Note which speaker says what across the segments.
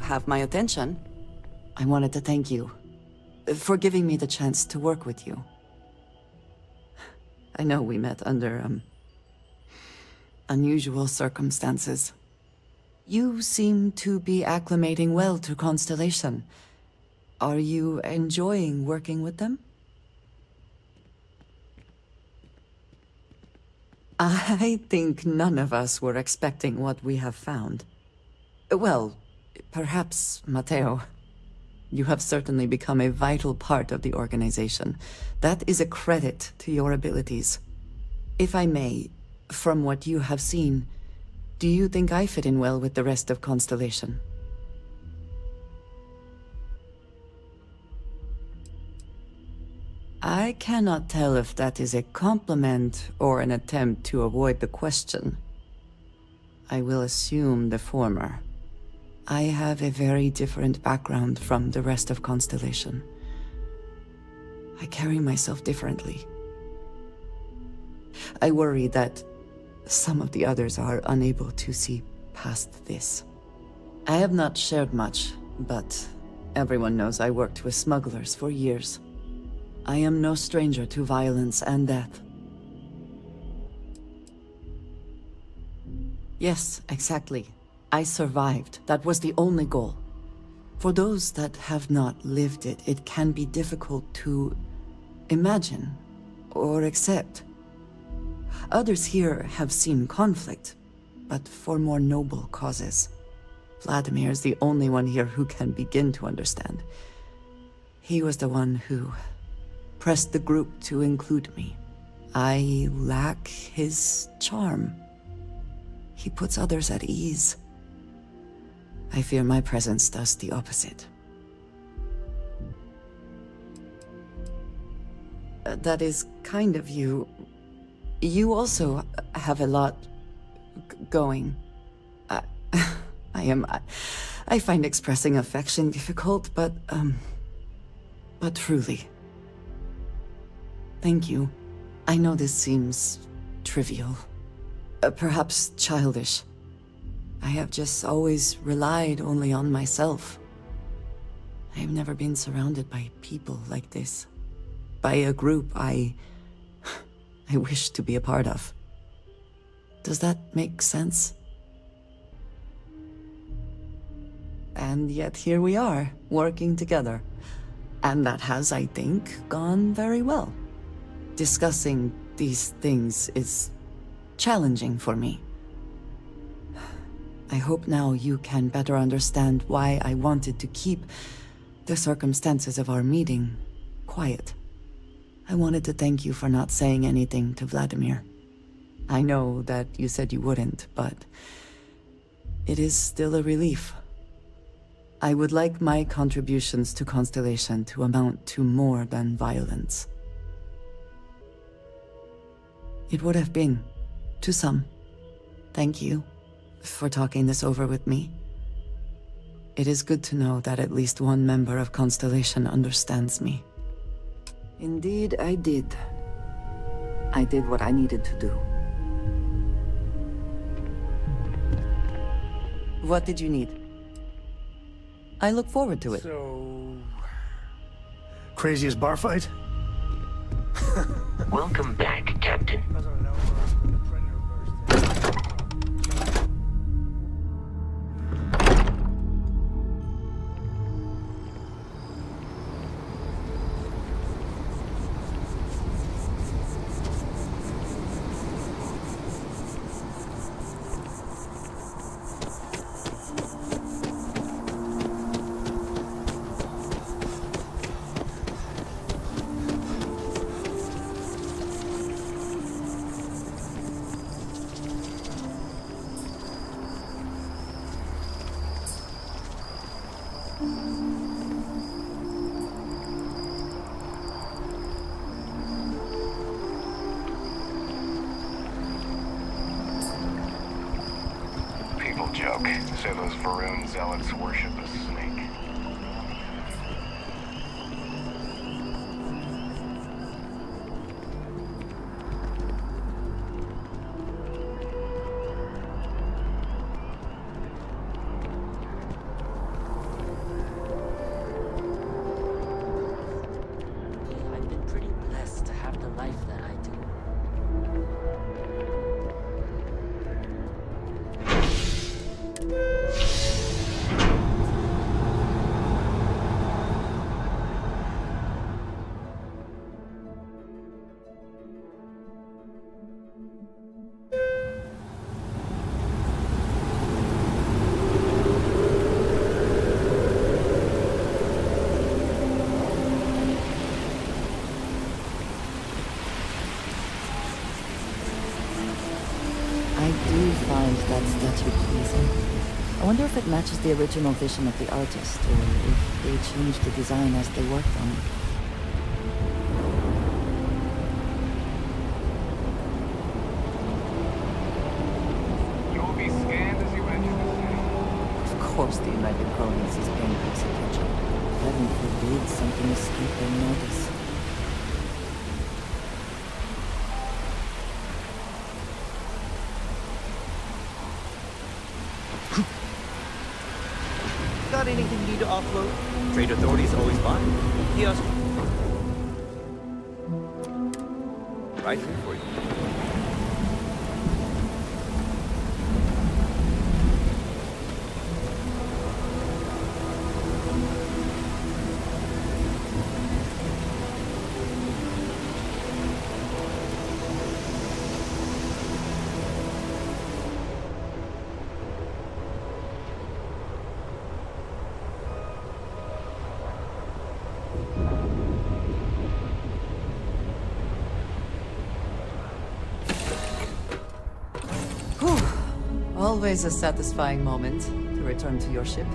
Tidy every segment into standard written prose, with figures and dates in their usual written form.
Speaker 1: have my attention. I wanted to thank you for giving me the chance to work with you. I know we met under, unusual circumstances. You seem to be acclimating well to Constellation. Are you enjoying working with them? I think none of us were expecting what we have found. Well, perhaps Matteo. You have certainly become a vital part of the organization. That is a credit to your abilities. If I may, from what you have seen, do you think I fit in well with the rest of Constellation? I cannot tell if that is a compliment or an attempt to avoid the question. I will assume the former. I have a very different background from the rest of Constellation. I carry myself differently. I worry that some of the others are unable to see past this. I have not shared much, but everyone knows I worked with smugglers for years. I am no stranger to violence and death. Yes, exactly. I survived. That was the only goal. For those that have not lived it, it can be difficult to imagine or accept. Others here have seen conflict, but for more noble causes. Vladimir is the only one here who can begin to understand. He was the one who pressed the group to include me. I lack his charm. He puts others at ease. I fear my presence does the opposite. That is kind of you. You also have a lot going. I find expressing affection difficult, but truly. Thank you. I know this seems trivial, perhaps childish. I have just always relied only on myself. I have never been surrounded by people like this. By a group I wish to be a part of. Does that make sense? And yet here we are, working together. And that has, I think, gone very well. Discussing these things is challenging for me. I hope now you can better understand why I wanted to keep the circumstances of our meeting quiet. I wanted to thank you for not saying anything to Vladimir. I know that you said you wouldn't, but it is still a relief. I would like my contributions to Constellation to amount to more than violence. It would have been, to some. Thank you for talking this over with me. It is good to know that at least one member of Constellation understands me. Indeed, I did. I did what I needed to do. What did you need? I look forward to it.
Speaker 2: So... craziest bar fight?
Speaker 3: Welcome back, Captain.
Speaker 4: Joke. Say those Varun zealots worship a snake.
Speaker 3: do find that statue pleasing. I wonder if it matches the original vision of the artist, or if they changed the design as they worked on it.
Speaker 4: You will be scanned as you enter the city.
Speaker 3: Of course the United Colonies is paying close attention. Heaven forbid something escape their notice.
Speaker 5: Got anything you need to offload? Trade authorities always fine. Kiosk. Right here for you.
Speaker 1: Always a satisfying moment to return to your ship.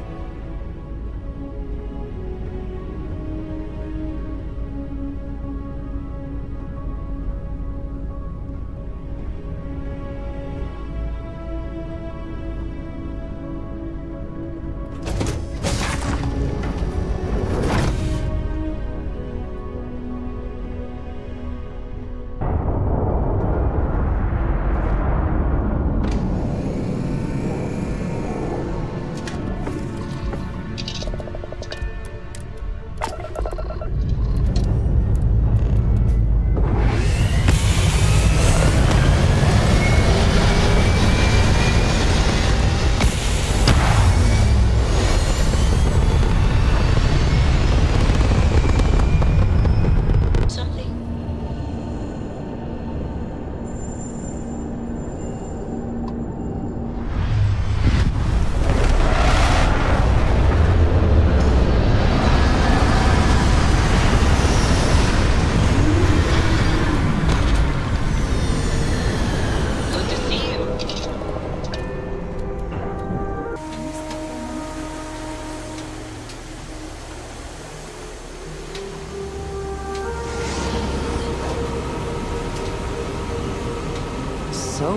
Speaker 1: So,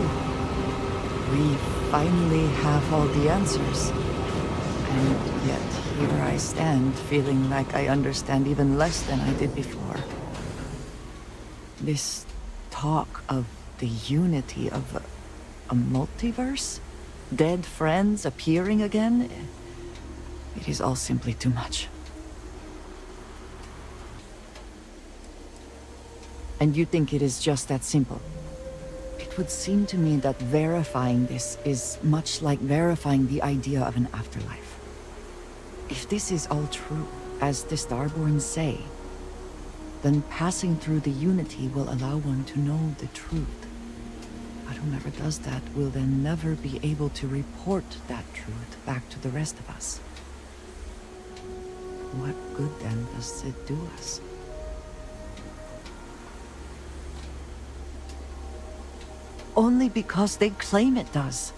Speaker 1: we finally have all the answers. And yet, here I stand, feeling like I understand even less than I did before. This talk of the unity of a multiverse? Dead friends appearing again? It is all simply too much. And you think it is just that simple? It would seem to me that verifying this is much like verifying the idea of an afterlife. If this is all true, as the Starborn say, then passing through the Unity will allow one to know the truth. But whomever does that will then never be able to report that truth back to the rest of us. What good then does it do us? Only because they claim it does.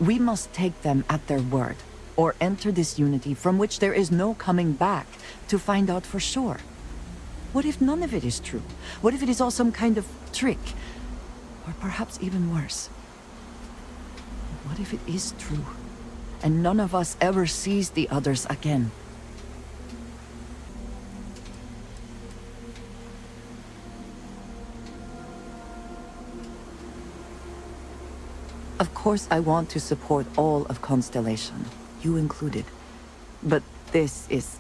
Speaker 1: We must take them at their word, or enter this unity from which there is no coming back to find out for sure. What if none of it is true? What if it is all some kind of trick? Or perhaps even worse. What if it is true, and none of us ever sees the others again? Of course, I want to support all of Constellation, you included. But this is...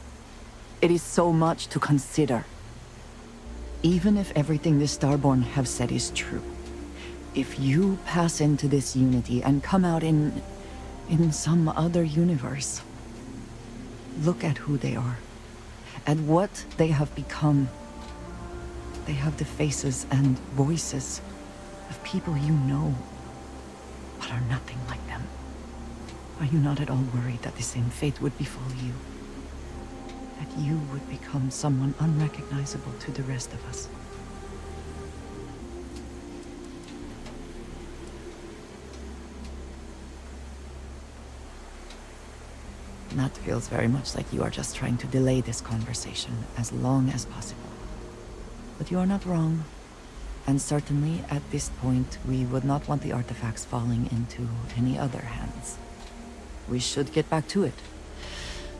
Speaker 1: it is so much to consider. Even if everything the Starborn have said is true, if you pass into this unity and come out in some other universe, look at who they are, at what they have become. They have the faces and voices of people you know, but are nothing like them. Are you not at all worried that the same fate would befall you? That you would become someone unrecognizable to the rest of us?
Speaker 3: That feels very much like you are just trying to delay this conversation as long as possible. But you are not wrong. And certainly, at this point, we would not want the artifacts falling into any other hands. We should get back to it.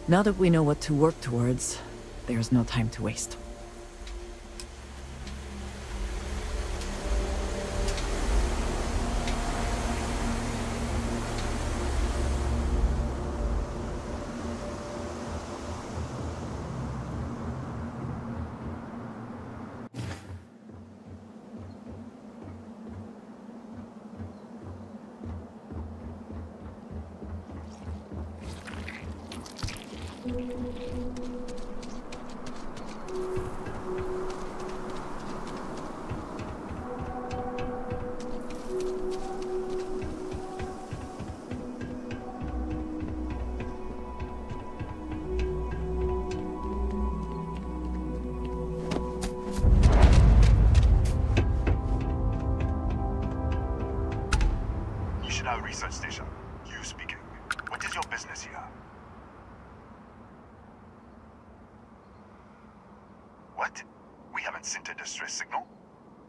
Speaker 3: Now that we know what to work towards, there's no time to waste.
Speaker 6: Research station. You speaking. What is your business here? What? We haven't sent a distress signal?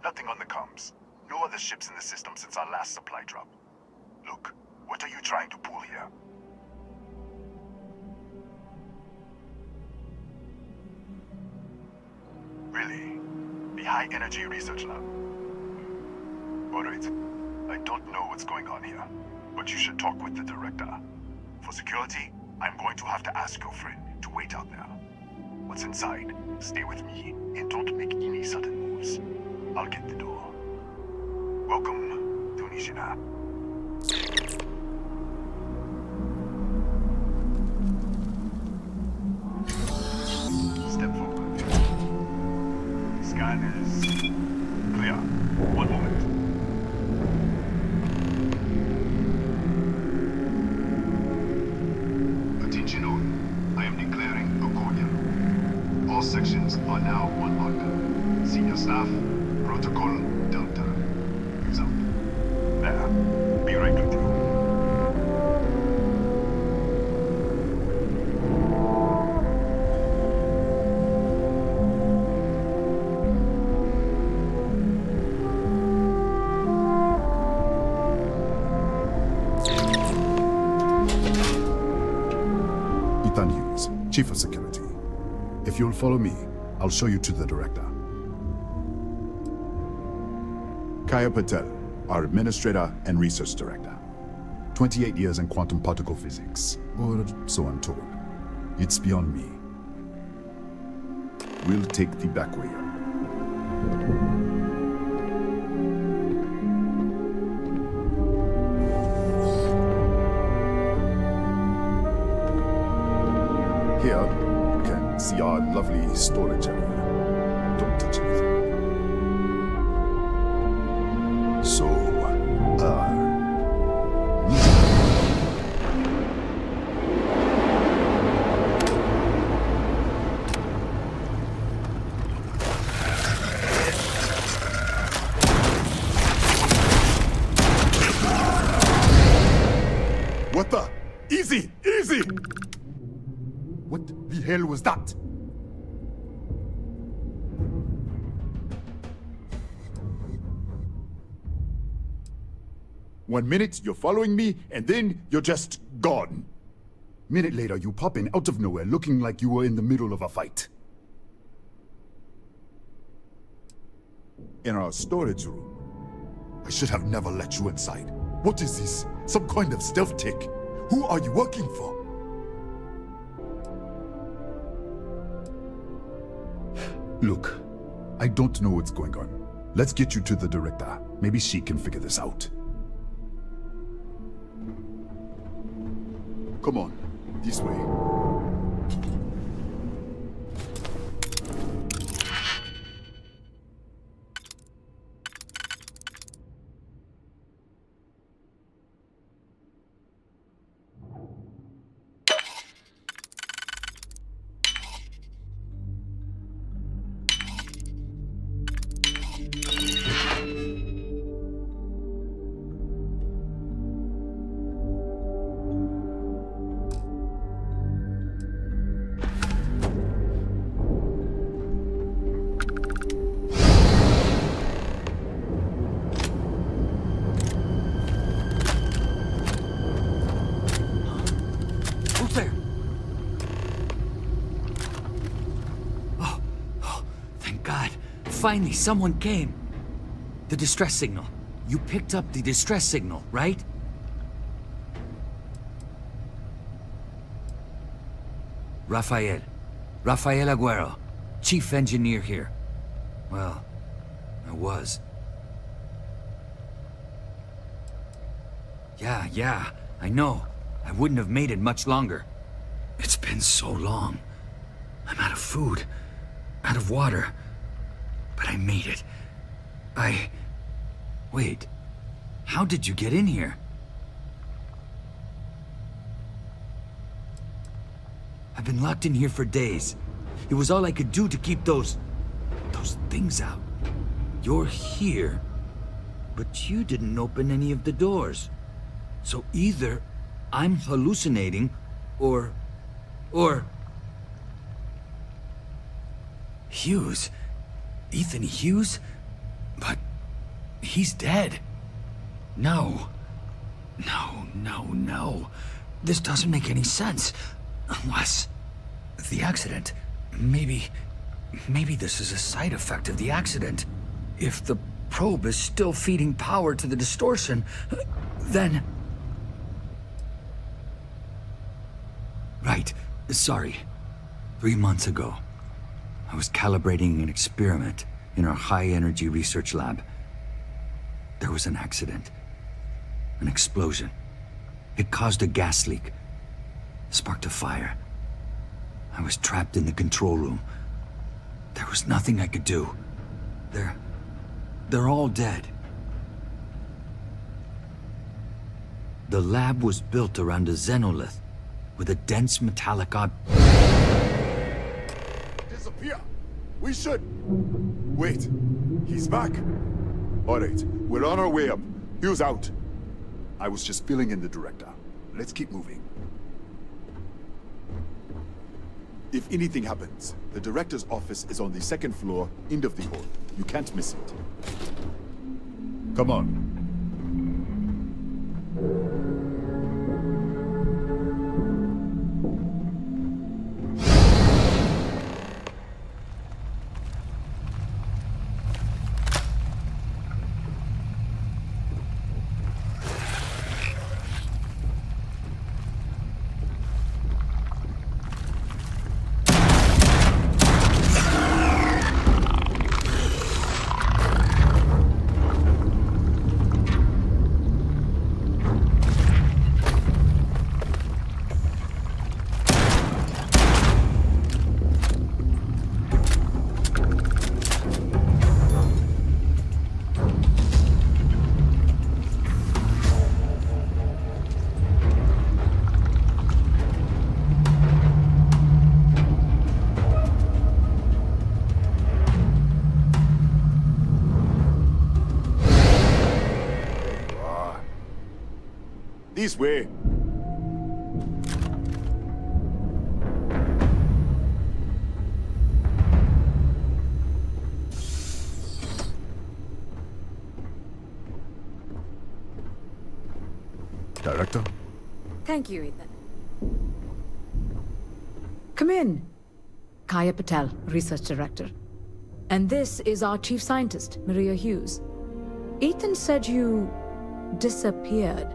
Speaker 6: Nothing on the comms. No other ships in the system since our last supply drop. Look, what are you trying to pull here? Really? The High Energy Research Lab? Alright. I don't know what's going on here, but you should talk with the director. For security, I'm going to have to ask your friend to wait out there. Once inside, stay with me and don't make any sudden moves. I'll get the door. Welcome to Nishina. Step forward. Scan is clear. One moment. All sections are now on lock. Senior staff, protocol, Delta. He's out. There. Be right with you.
Speaker 7: Ethan Hughes, Chief of Security. If you'll follow me, I'll show you to the director. Kaya Patel, our administrator and research director. 28 years in quantum particle physics, or so I'm told. It's beyond me. We'll take the back way up. Here, see our lovely storage area. Don't touch anything. So, what the? Easy! Easy! What the hell was that? One minute, you're following me, and then you're just gone. Minute later, you pop in out of nowhere, looking like you were in the middle of a fight. In our storage room. I should have never let you inside. What is this? Some kind of stealth tech? Who are you working for? Look, I don't know what's going on. Let's get you to the director. Maybe she can figure this out. Come on, this way.
Speaker 8: finally, someone came. The distress signal. You picked up the distress signal, right? Rafael Aguero, chief engineer here. Well, I was. Yeah, I know. I wouldn't have made it much longer. It's been so long. I'm out of food, out of water. But I made it. Wait. How did you get in here? I've been locked in here for days. It was all I could do to keep those things out. You're here, but you didn't open any of the doors. So either I'm hallucinating, or... Hughes? Ethan Hughes? But he's dead. No. This doesn't make any sense. Unless... the accident. Maybe this is a side effect of the accident. If the probe is still feeding power to the distortion, then... Right. Sorry. 3 months ago, I was calibrating an experiment in our high-energy research lab. There was an accident. An explosion. It caused a gas leak. Sparked a fire. I was trapped in the control room. There was nothing I could do. They're all dead. The lab was built around a xenolith with a dense metallic
Speaker 7: Disappear! We should... Wait. He's back. Alright, we're on our way up. Hughes out. I was just filling in the director. Let's keep moving. If anything happens, the director's office is on the second floor, end of the hall. You can't miss it. Come on. This way. Director?
Speaker 9: Thank you, Ethan. Come in. Kaya Patel, Research Director. And this is our Chief Scientist, Maria Hughes. Ethan said you disappeared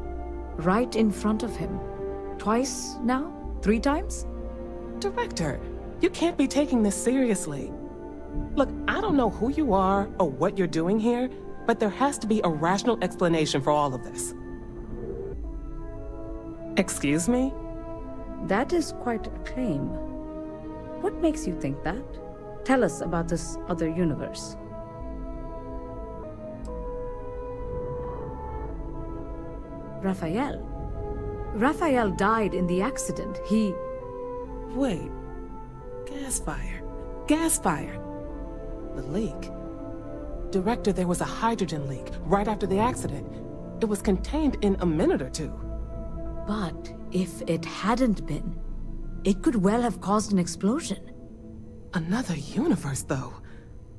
Speaker 9: right in front of him. Twice now? 3 times?
Speaker 10: Director, you can't be taking this seriously. Look, I don't know who you are or what you're doing here, but there has to be a rational explanation for all of this. Excuse me?
Speaker 9: That is quite a claim. What makes you think that? Tell us about this other universe. Raphael died in the accident. He...
Speaker 10: Wait. Gas fire. Gas fire. The leak. Director, there was a hydrogen leak right after the accident. It was contained in a minute or 2.
Speaker 9: But if it hadn't been, it could well have caused an explosion.
Speaker 10: Another universe, though.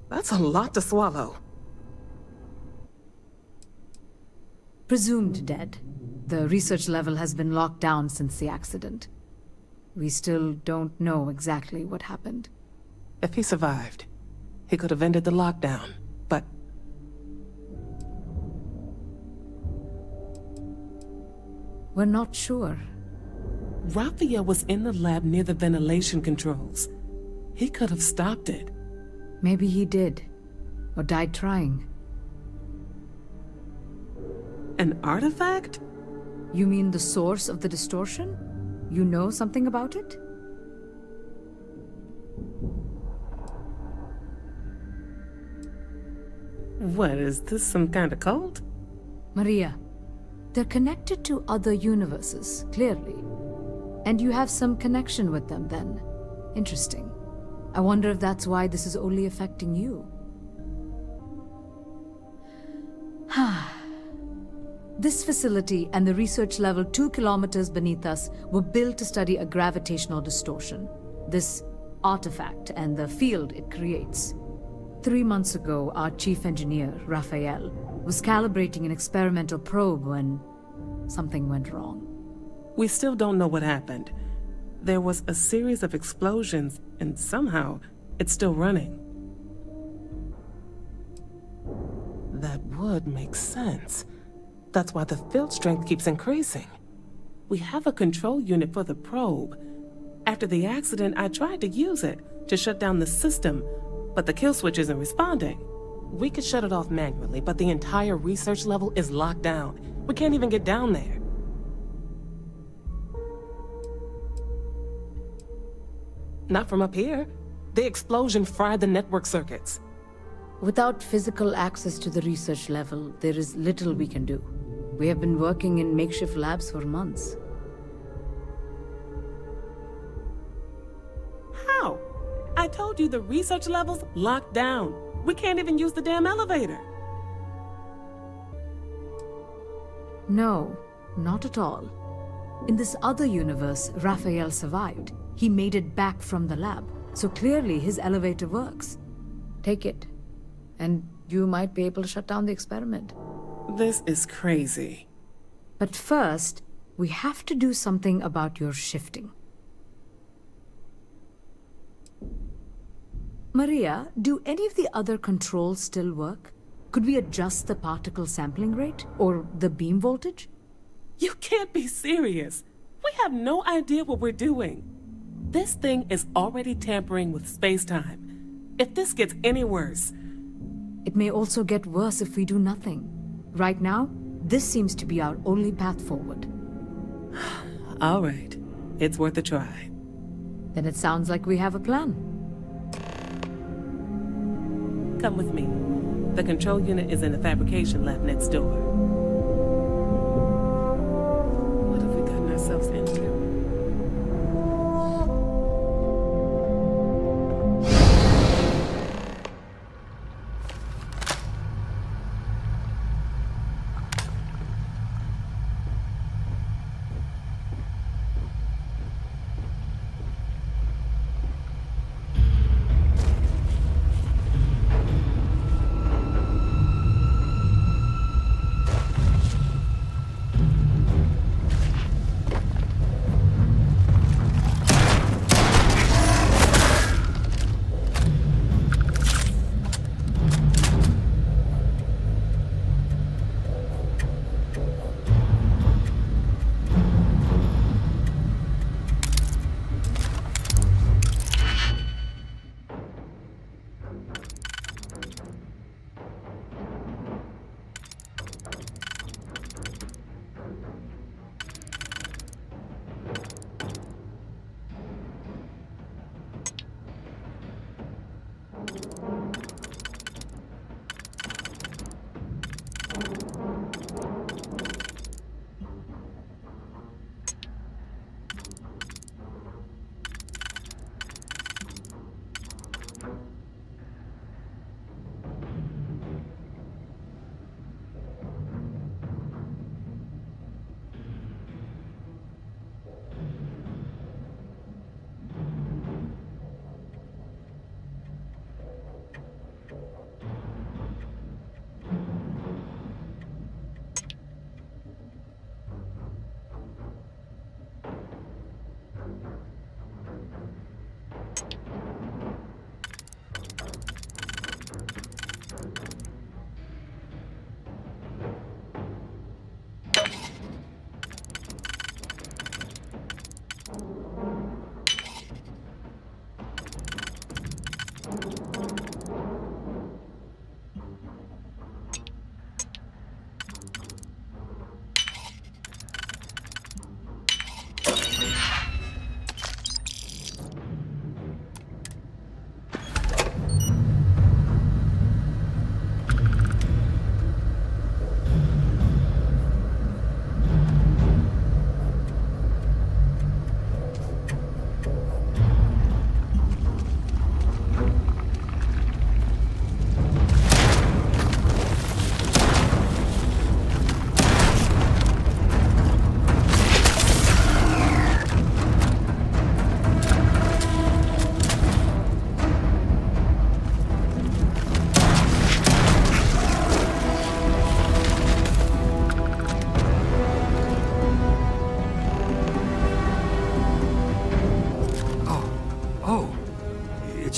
Speaker 10: That's a lot to swallow.
Speaker 9: Presumed dead. The research level has been locked down since the accident. We still don't know exactly what happened.
Speaker 10: If he survived, He could have ended the lockdown, but...
Speaker 9: We're not sure.
Speaker 10: Raphael was in the lab near the ventilation controls. He could have stopped it.
Speaker 9: Maybe he did. Or died trying.
Speaker 10: An artifact?
Speaker 9: You mean the source of the distortion? You know something about it?
Speaker 10: What, is this some kind of cult?
Speaker 9: Maria, they're connected to other universes, clearly. And you have some connection with them, then. Interesting. I wonder if that's why this is only affecting you. This facility and the research level 2 kilometers beneath us were built to study a gravitational distortion. This artifact and the field it creates. 3 months ago, our chief engineer, Raphael, was calibrating an experimental probe when something went wrong.
Speaker 10: We still don't know what happened. There was a series of explosions, and somehow, it's still running. That would make sense. That's why the field strength keeps increasing. We have a control unit for the probe. After the accident, I tried to use it to shut down the system, but the kill switch isn't responding. We could shut it off manually, but the entire research level is locked down. We can't even get down there. Not from up here. The explosion fried the network circuits.
Speaker 9: Without physical access to the research level, there is little we can do. We have been working in makeshift labs for months.
Speaker 10: How? I told you the research level's locked down. We can't even use the damn elevator.
Speaker 9: No, not at all. In this other universe, Raphael survived. He made it back from the lab, so clearly his elevator works. Take it, and you might be able to shut down the experiment.
Speaker 10: This is crazy.
Speaker 9: But first, we have to do something about your shifting. Maria, do any of the other controls still work? Could we adjust the particle sampling rate, or the beam voltage?
Speaker 10: You can't be serious. We have no idea what we're doing. This thing is already tampering with space-time. If this gets any worse...
Speaker 9: It may also get worse if we do nothing. Right now, this seems to be our only path forward.
Speaker 10: All right. It's worth a try.
Speaker 9: Then it sounds like we have a plan.
Speaker 10: Come with me. The control unit is in the fabrication lab next door. What have we gotten ourselves into?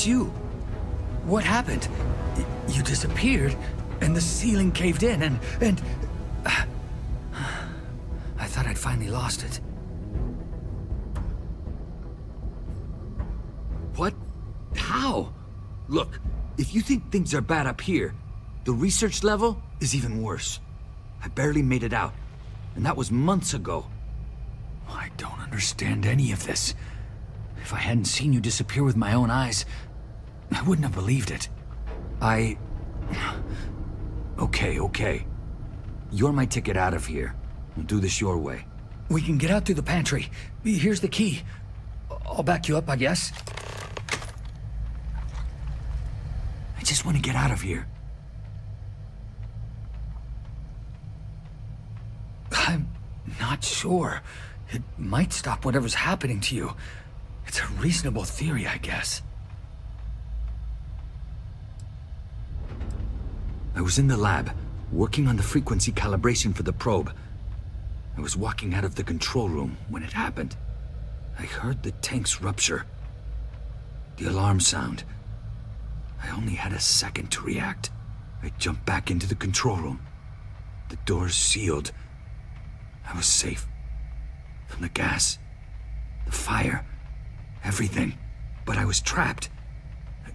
Speaker 8: you. What happened? You disappeared, and the ceiling caved in, and... I thought I'd finally lost it. What? How? Look, if you think things are bad up here, the research level is even worse. I barely made it out, and that was months ago. I don't understand any of this. If I hadn't seen you disappear with my own eyes, I wouldn't have believed it. Okay. You're my ticket out of here. We'll do this your way. We can get out through the pantry. Here's the key. I'll back you up, I guess. I just want to get out of here. I'm not sure. It might stop whatever's happening to you. It's a reasonable theory, I guess. I was in the lab, working on the frequency calibration for the probe. I was walking out of the control room when it happened. I heard the tanks rupture. The alarm sound. I only had a second to react. I jumped back into the control room. The doors sealed. I was safe. From the gas, the fire, everything. But I was trapped.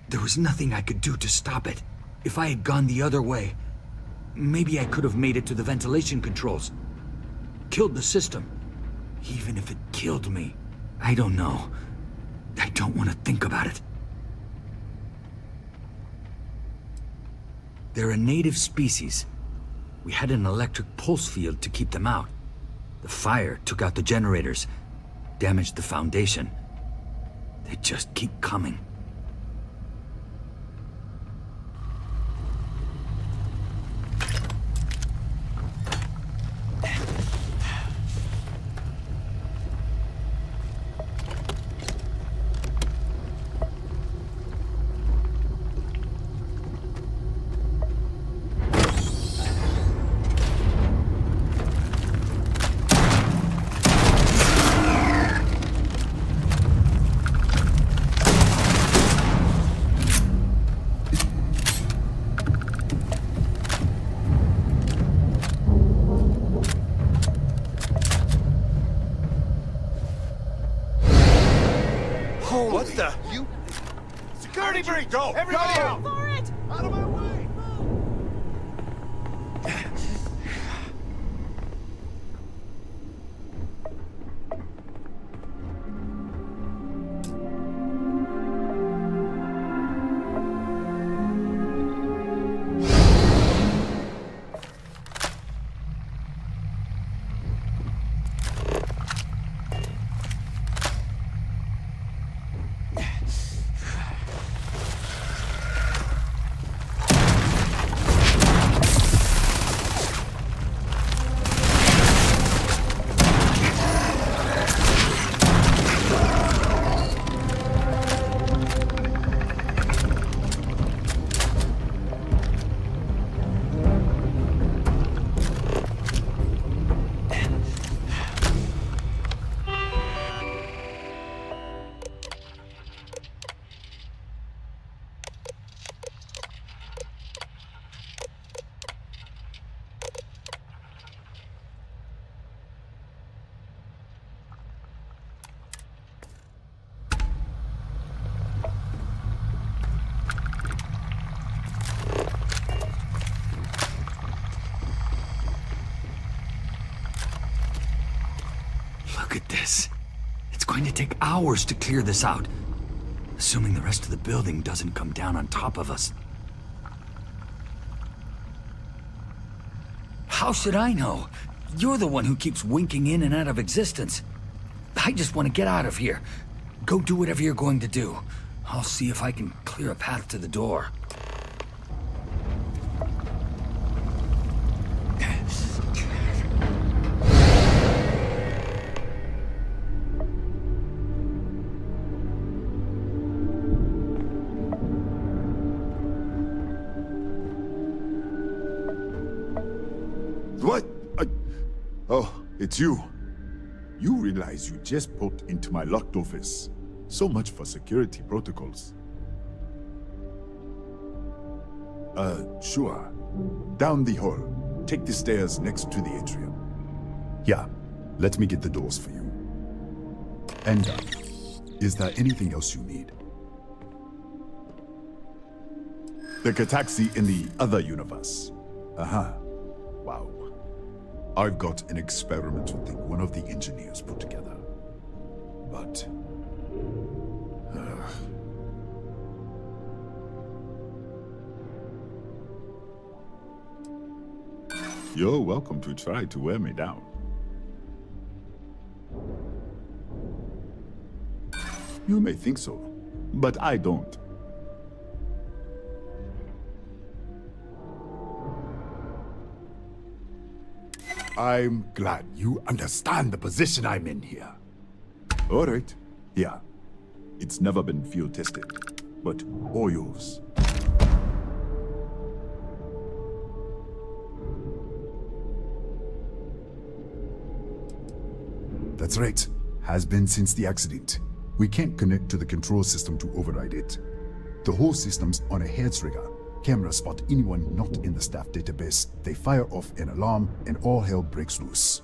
Speaker 8: There was nothing I could do to stop it. If I had gone the other way, maybe I could have made it to the ventilation controls. Killed the system. Even if it killed me, I don't know. I don't want to think about it. They're a native species. We had an electric pulse field to keep them out. The fire took out the generators, damaged the foundation. They just keep coming.
Speaker 6: What the? You... Security breach! Go! Everybody out! For it! Out of my way!
Speaker 8: Look at this. It's going to take hours to clear this out. Assuming the rest of the building doesn't come down on top of us. How should I know? You're the one who keeps winking in and out of existence. I just want to get out of here. Go do whatever you're going to do. I'll see if I can clear a path to the door.
Speaker 7: What? Oh, it's you. You realize you just poked into my locked office. So much for security protocols. Sure. Down the hall. Take the stairs next to the atrium. Yeah, let me get the doors for you. And is there anything else you need? The Cataxi in the other universe. Uh-huh. Wow. I've got an experimental thing one of the engineers put together. But... You're welcome to try to wear me down. You may think so, but I don't. I'm glad you understand the position I'm in here. All right, yeah. It's never been field tested, but all yours. That's right. Has been since the accident. We can't connect to the control system to override it. The whole system's on a hair trigger. Cameras spot anyone not in the staff database. They fire off an alarm and all hell breaks loose.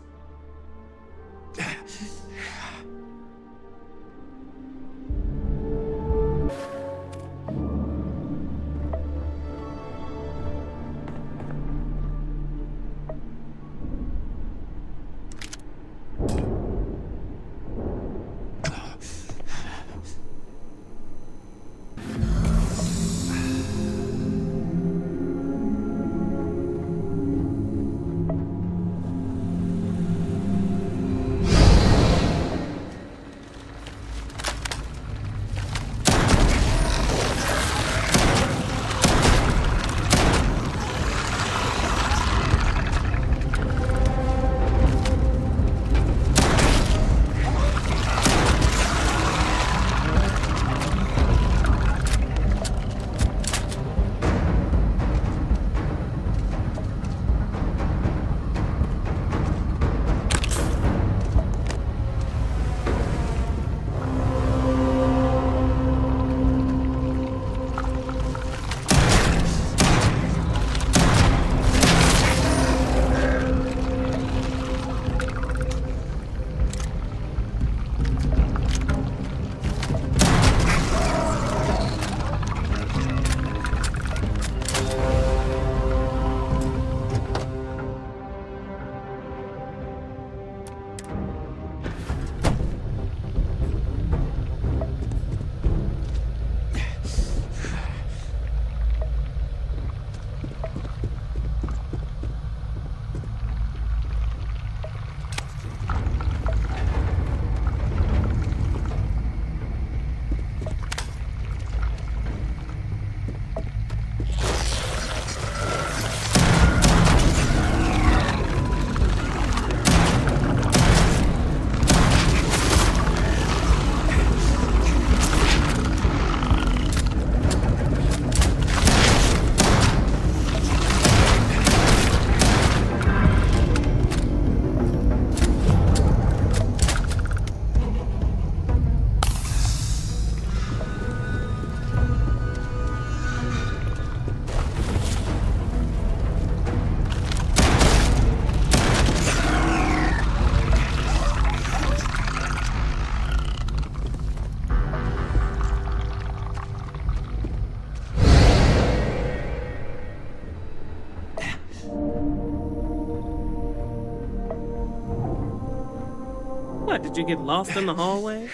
Speaker 10: What, did you get lost in the hallway?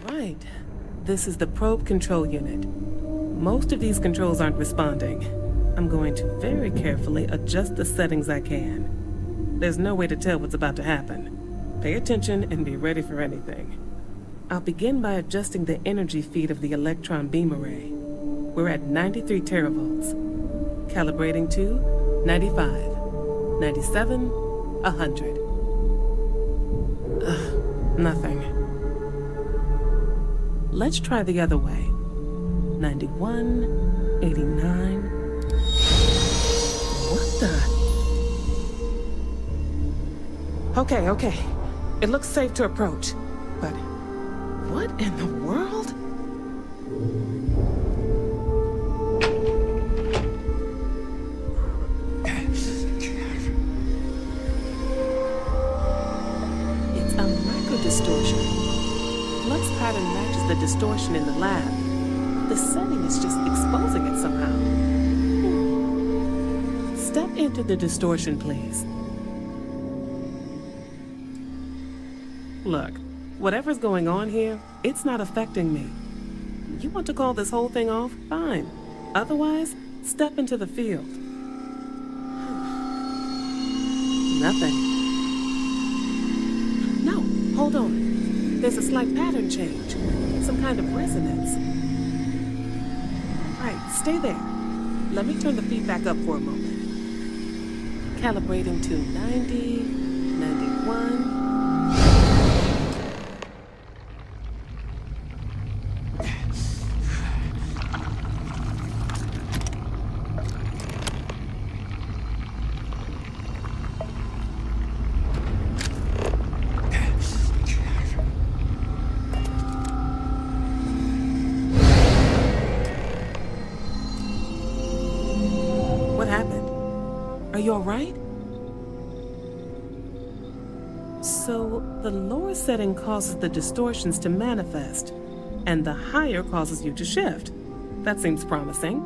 Speaker 10: Right. This is the probe control unit. Most of these controls aren't responding. I'm going to very carefully adjust the settings I can. There's no way to tell what's about to happen. Pay attention and be ready for anything. I'll begin by adjusting the energy feed of the electron beam array. We're at 93 teravolts. Calibrating to 95, 97, 100. Nothing. Let's try the other way. 91, 89. What the? Okay. It looks safe to approach, but What in the world? It's a micro-distortion. Flux pattern matches the distortion in the lab. The setting is just exposing it somehow. Step into the distortion, please. Look, whatever's going on here, it's not affecting me. You want to call this whole thing off? Fine. Otherwise, step into the field. Nothing. No, hold on. There's a slight pattern change. Some kind of resonance. Right, stay there. Let me turn the feedback up for a moment. Calibrating to 90, 91. Are you all right? So, the lower setting causes the distortions to manifest, and the higher causes you to shift. That seems promising.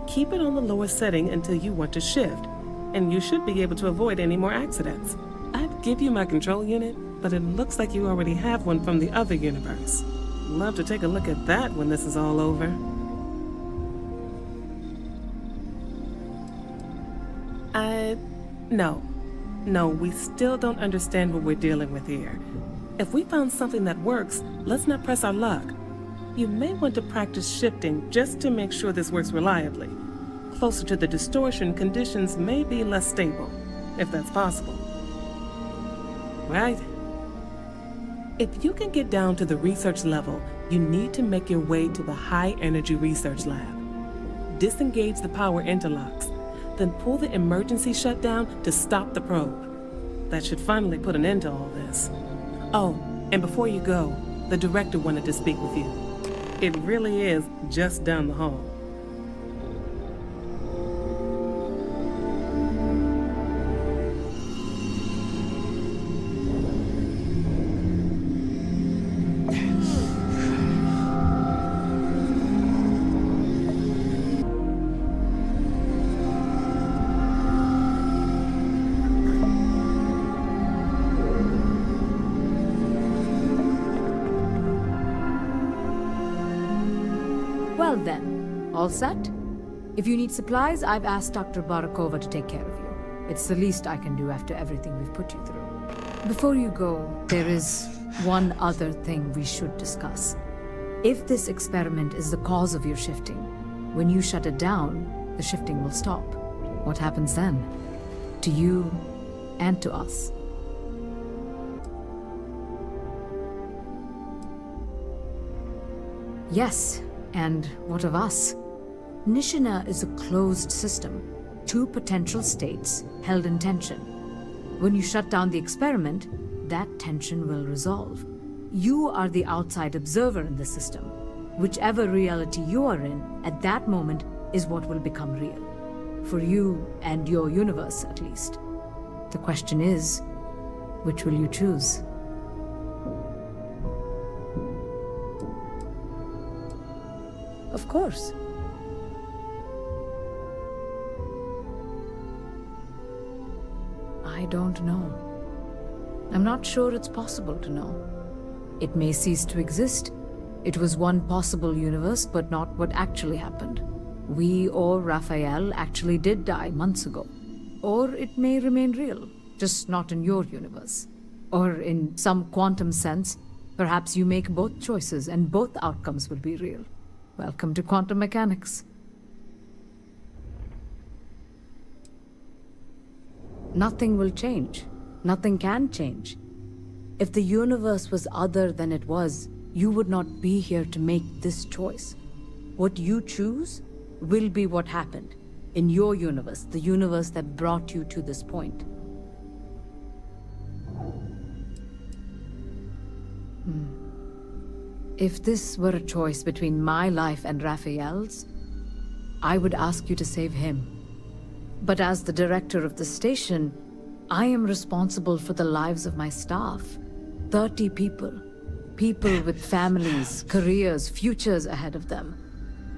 Speaker 10: Keep it on the lower setting until you want to shift, and you should be able to avoid any more accidents. I'd give you my control unit, but it looks like you already have one from the other universe. Love to take a look at that when this is all over. No, we still don't understand what we're dealing with here. If we found something that works, let's not press our luck. You may want to practice shifting just to make sure this works reliably. Closer to the distortion, conditions may be less stable, if that's possible. Right? If you can get down to the research level, you need to make your way to the high-energy research lab. Disengage the power interlocks. Then pull the emergency shutdown to stop the probe. That should finally put an end to all this. Oh, and before you go, the director wanted to speak with you. It really is just down the hall.
Speaker 9: Well then, all set? If you need supplies, I've asked Dr. Barakova to take care of you. It's the least I can do after everything we've put you through. Before you go, there is one other thing we should discuss. If this experiment is the cause of your shifting, when you shut it down, the shifting will stop. What happens then? To you and to us. Yes, and what of us? Nishina is a closed system, two potential states held in tension. When you shut down the experiment, that tension will resolve. You are the outside observer in the system. Whichever reality you are in, at that moment, is what will become real. For you and your universe, at least. The question is, which will you choose? Of course. I don't know. I'm not sure it's possible to know. It may cease to exist. It was one possible universe, but not what actually happened. We or Raphael actually did die months ago. Or it may remain real, just not in your universe. Or in some quantum sense, perhaps you make both choices and both outcomes will be real. Welcome to quantum mechanics. Nothing will change. Nothing can change. If the universe was other than it was, you would not be here to make this choice. What you choose will be what happened in your universe, the universe that brought you to this point. If this were a choice between my life and Raphael's, I would ask you to save him. But as the director of the station, I am responsible for the lives of my staff. 30 people. People with families, careers, futures ahead of them.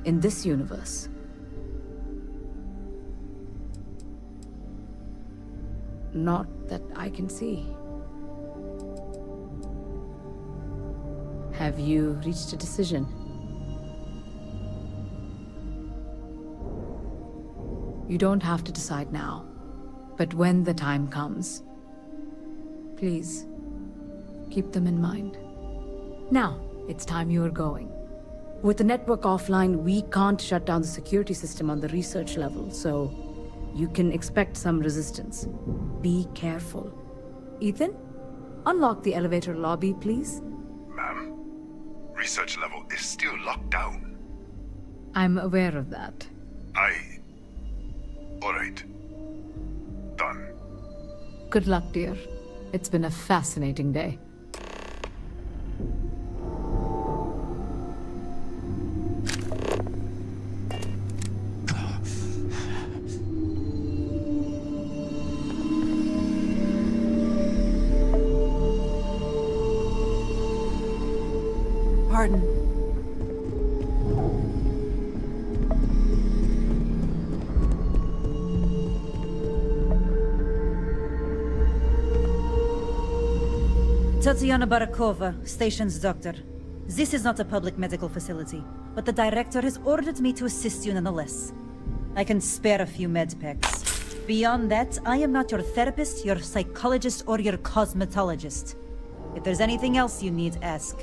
Speaker 9: In this universe. Not that I can see. Have you reached a decision? You don't have to decide now, but when the time comes, please, keep them in mind. Now, it's time you are going. With the network offline, we can't shut down the security system on the research level, so you can expect some resistance. Be careful. Ethan, unlock the elevator lobby, please.
Speaker 6: Ma'am, research level is still locked down.
Speaker 9: I'm aware of that.
Speaker 6: Alright. Done.
Speaker 9: Good luck, dear. It's been a fascinating day.
Speaker 3: Pardon.
Speaker 11: Tatiana Barakova, station's doctor. This is not a public medical facility, but the director has ordered me to assist you nonetheless. I can spare a few med packs. Beyond that, I am not your therapist, your psychologist, or your cosmetologist. If there's anything else you need, ask.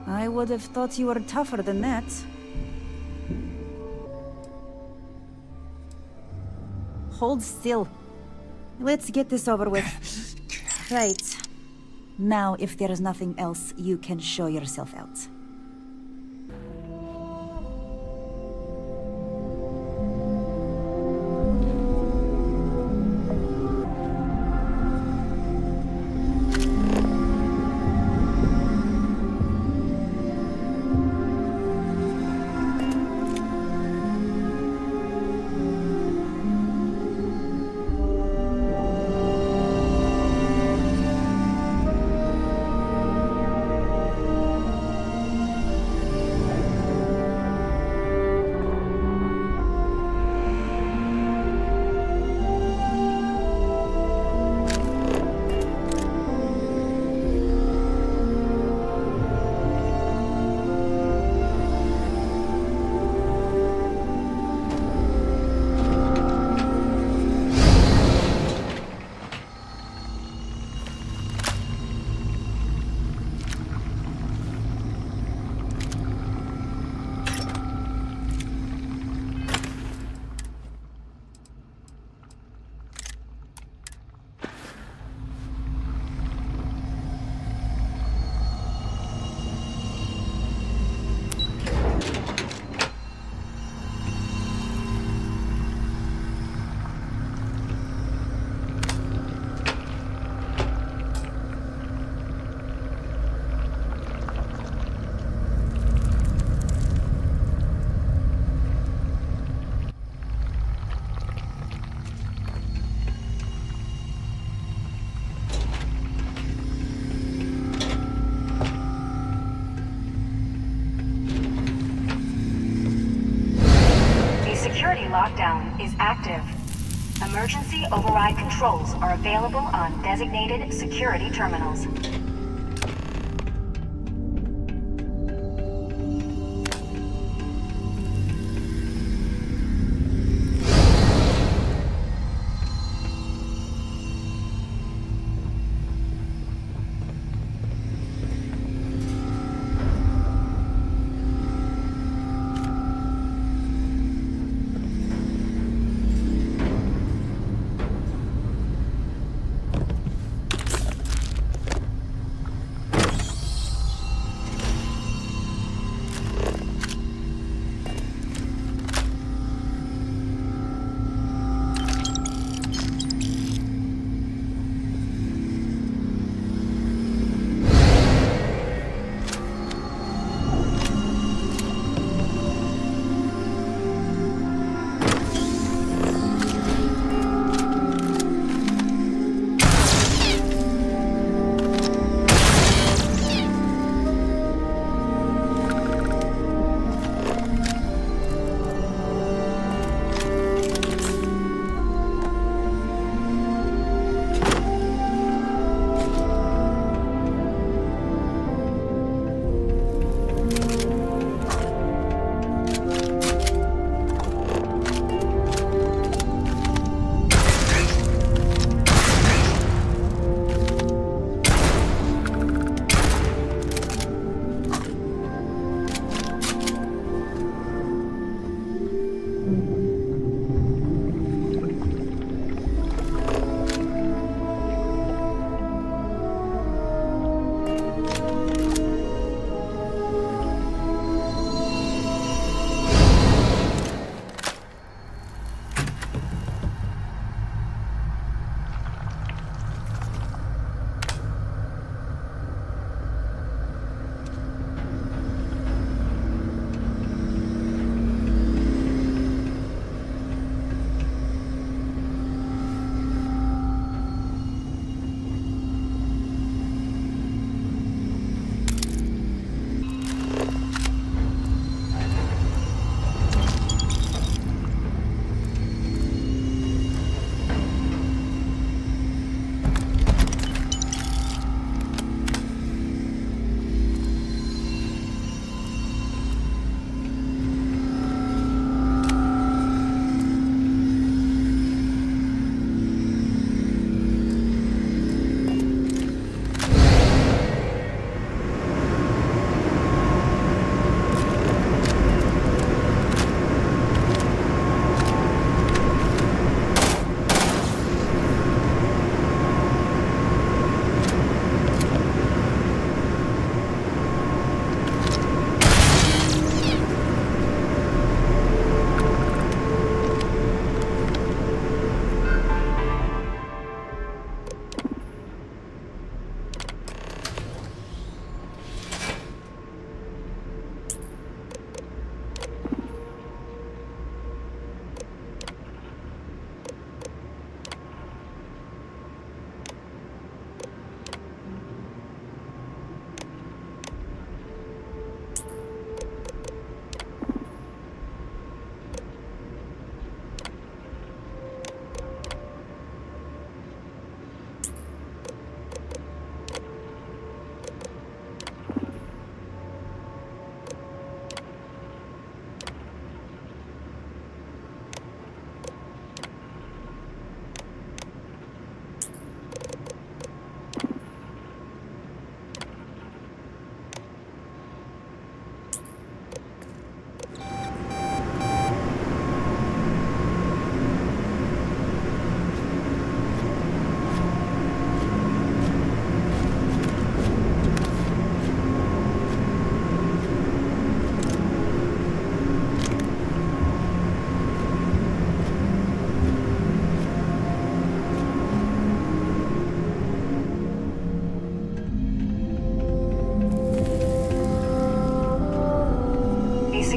Speaker 11: I would have thought you were tougher than that. Hold still. Let's get this over with. Right. Now, if there is nothing else, you can show yourself out.
Speaker 12: Lockdown is active. Emergency override controls are available on designated security terminals.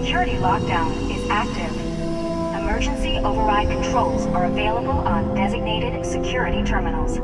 Speaker 12: security lockdown is active. Emergency override controls are available on designated security terminals.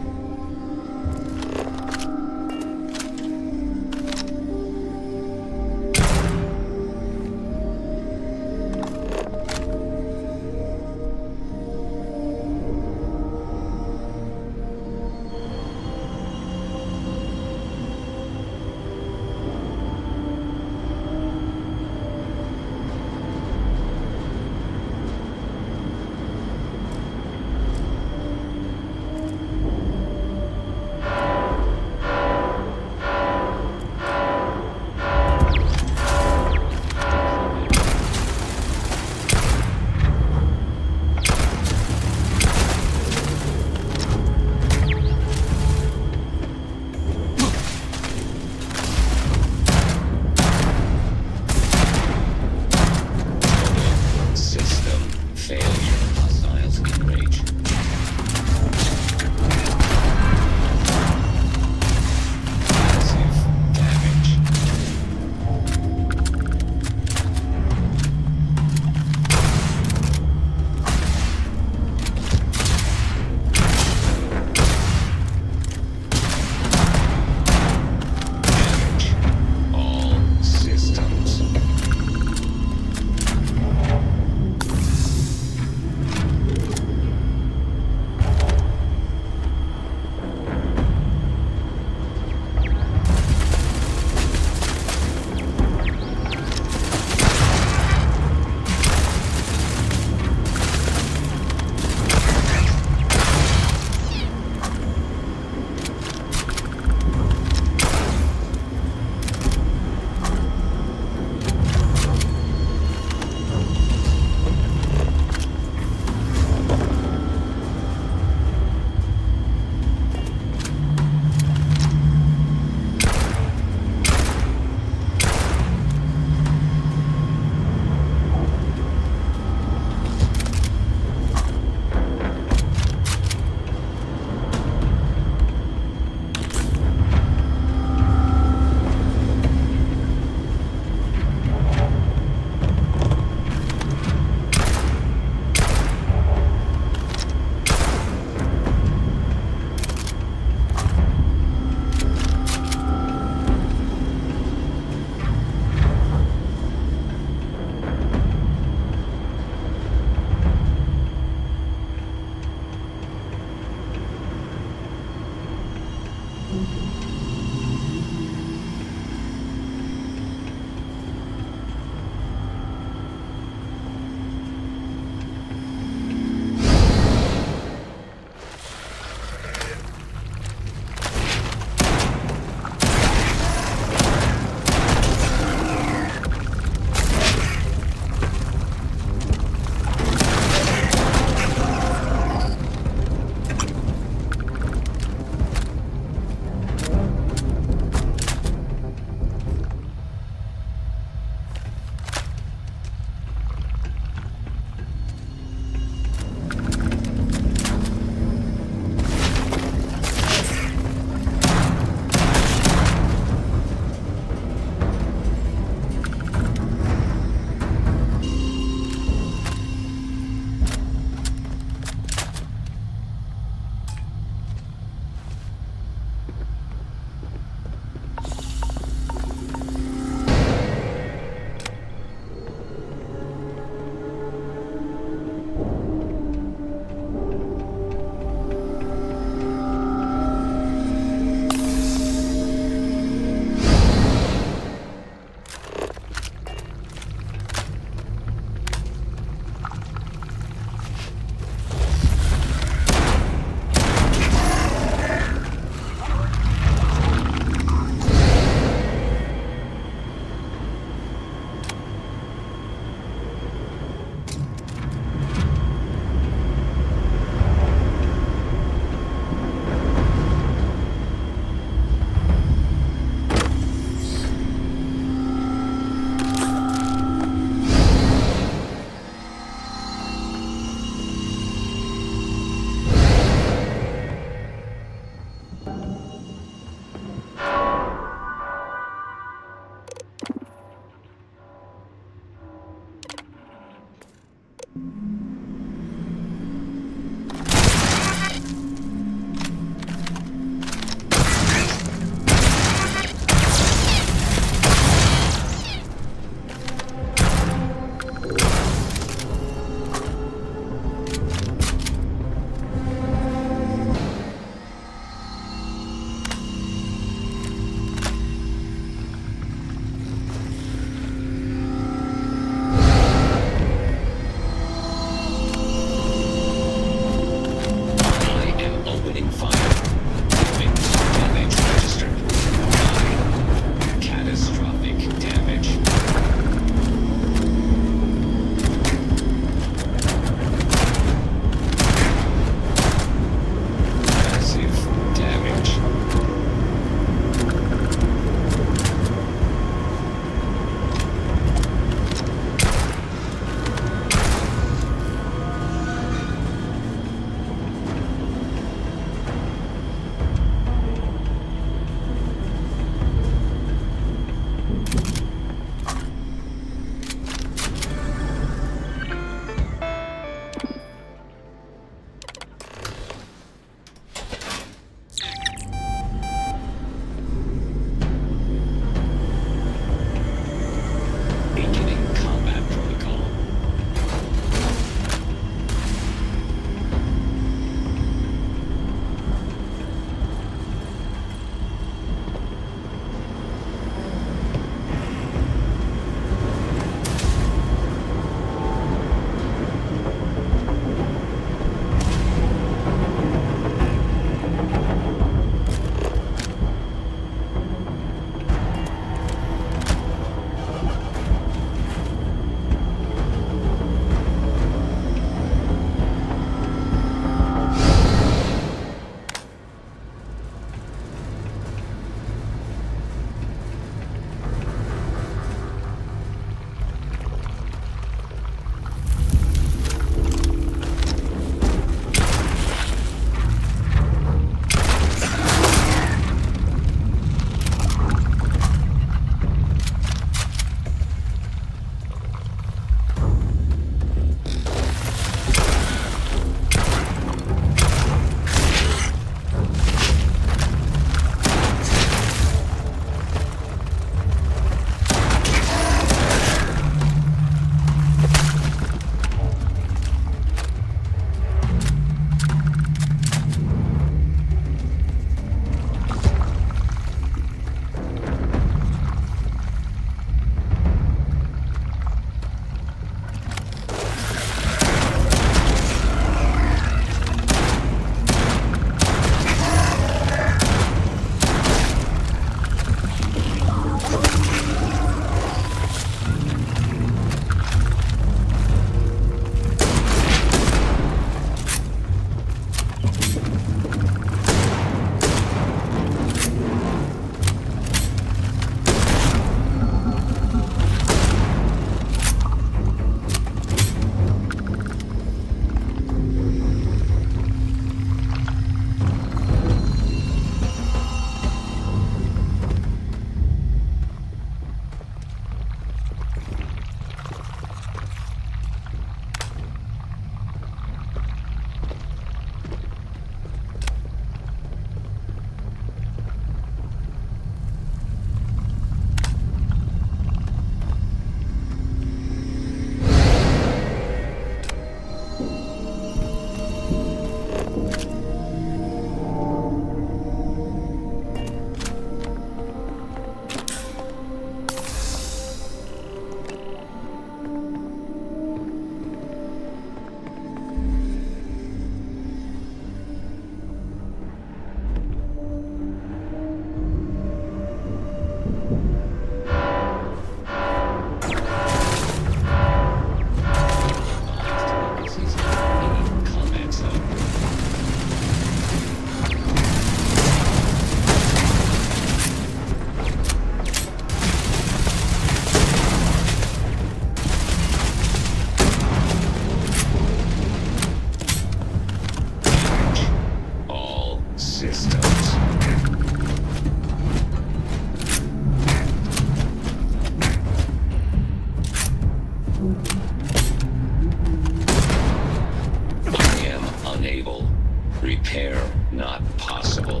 Speaker 13: repair not possible.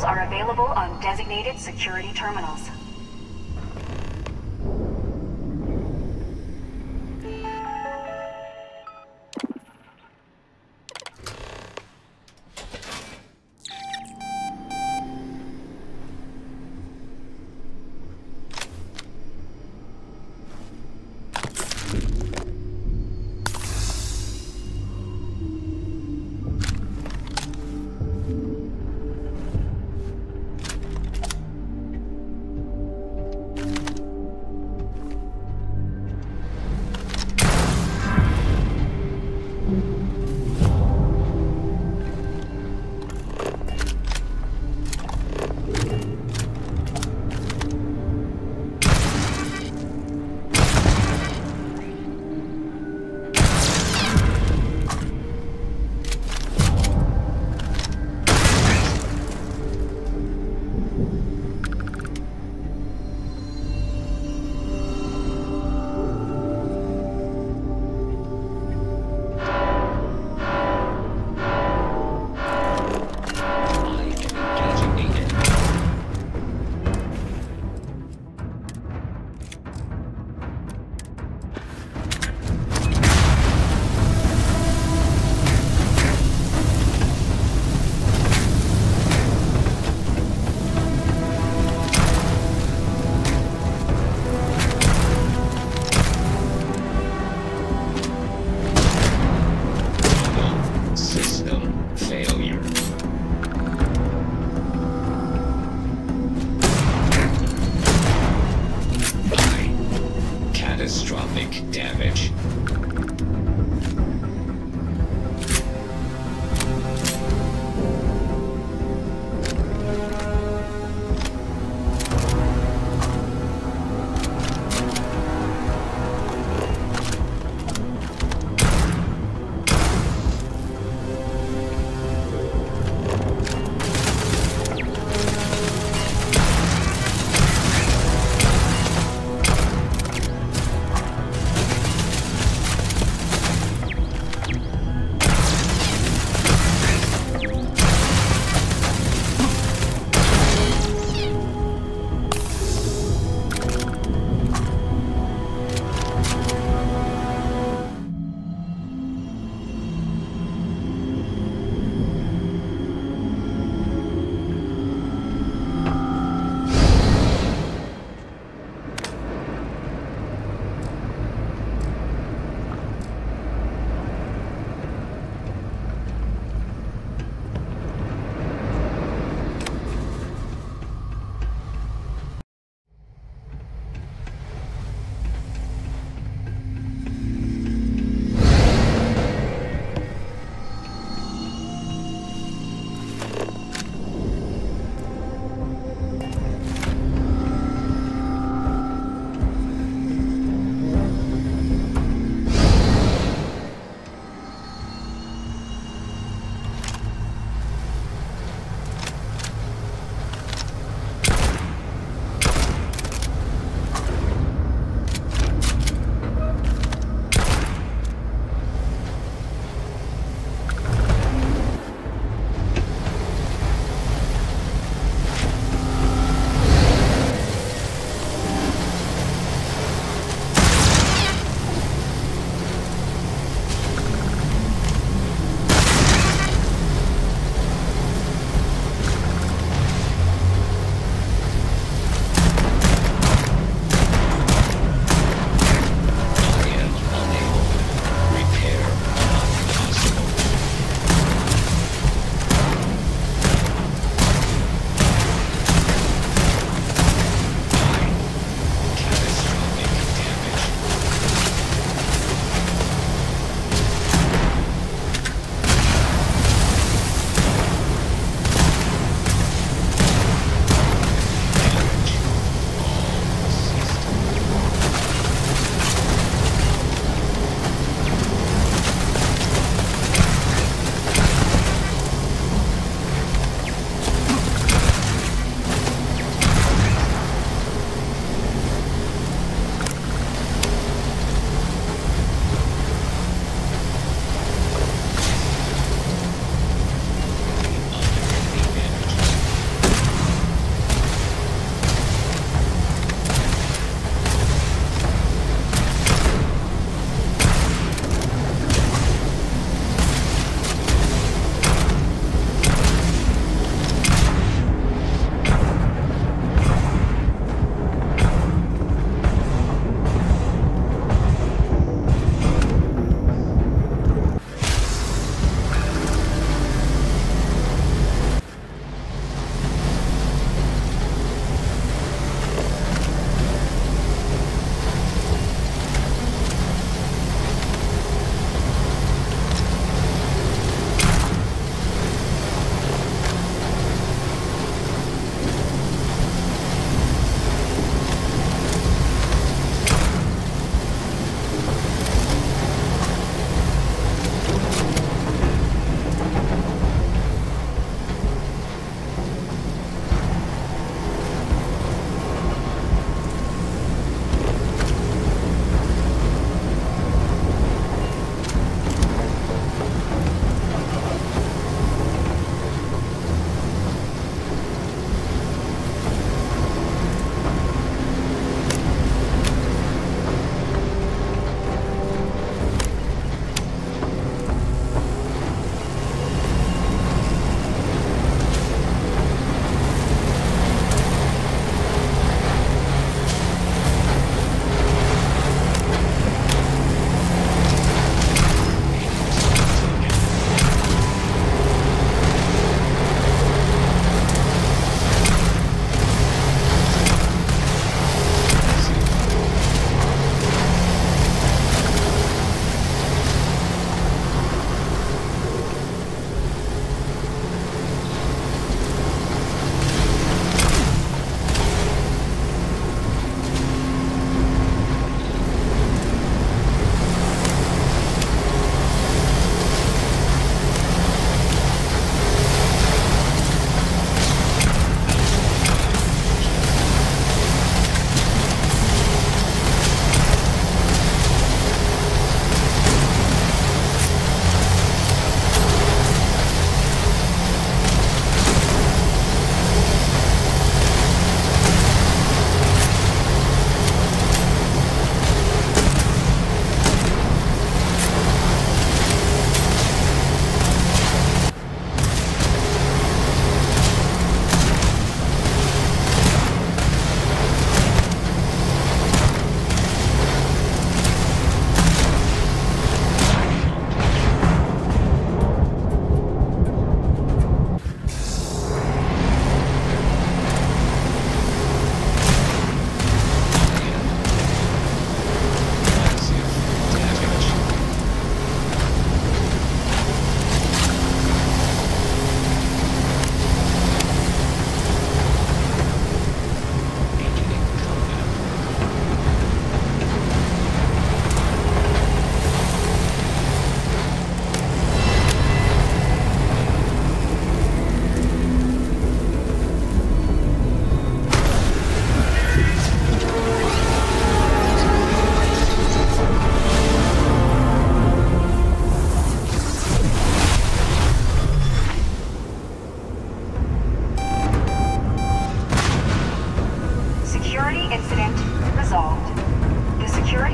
Speaker 12: Are available on designated security terminals.
Speaker 13: shock damage.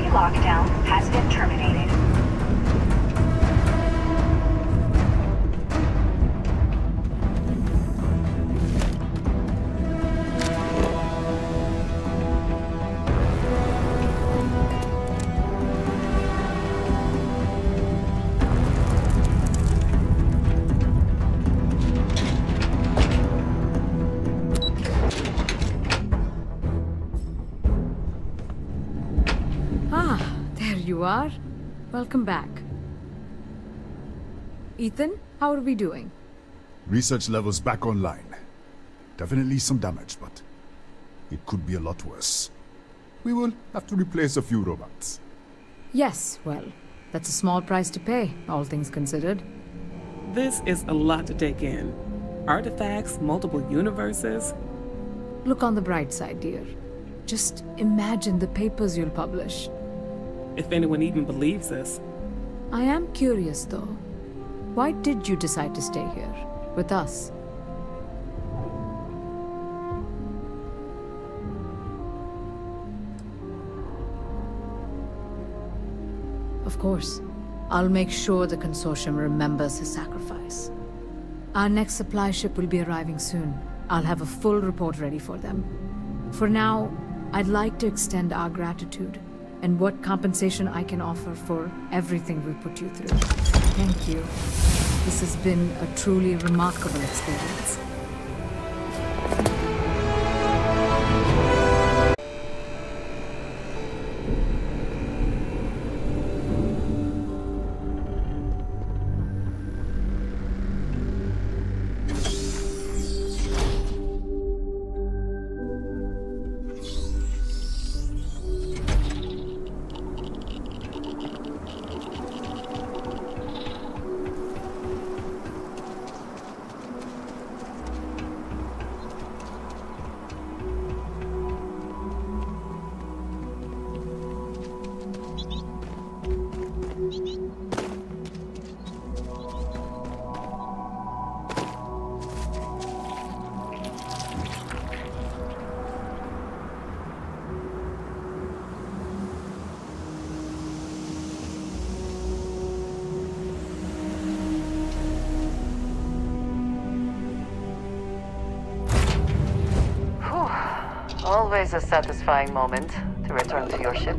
Speaker 12: lockdown has been terminated.
Speaker 9: You are? Welcome back. Ethan, how are we doing?
Speaker 7: Research levels back online. Definitely some damage, but it could be a lot worse. We will have to replace a few robots.
Speaker 9: Yes, well, that's a small price to pay, all things considered.
Speaker 10: This is a lot to take in. Artifacts, multiple universes.
Speaker 9: Look on the bright side, dear. Just imagine the papers you'll publish.
Speaker 10: If anyone even believes this.
Speaker 9: I am curious, though. Why did you decide to stay here, with us? Of course. I'll make sure the Consortium remembers his sacrifice. Our next supply ship will be arriving soon. I'll have a full report ready for them. For now, I'd like to extend our gratitude and what compensation I can offer for everything we put you through. Thank you. This has been a truly remarkable experience.
Speaker 3: Always a satisfying moment to return to your ship.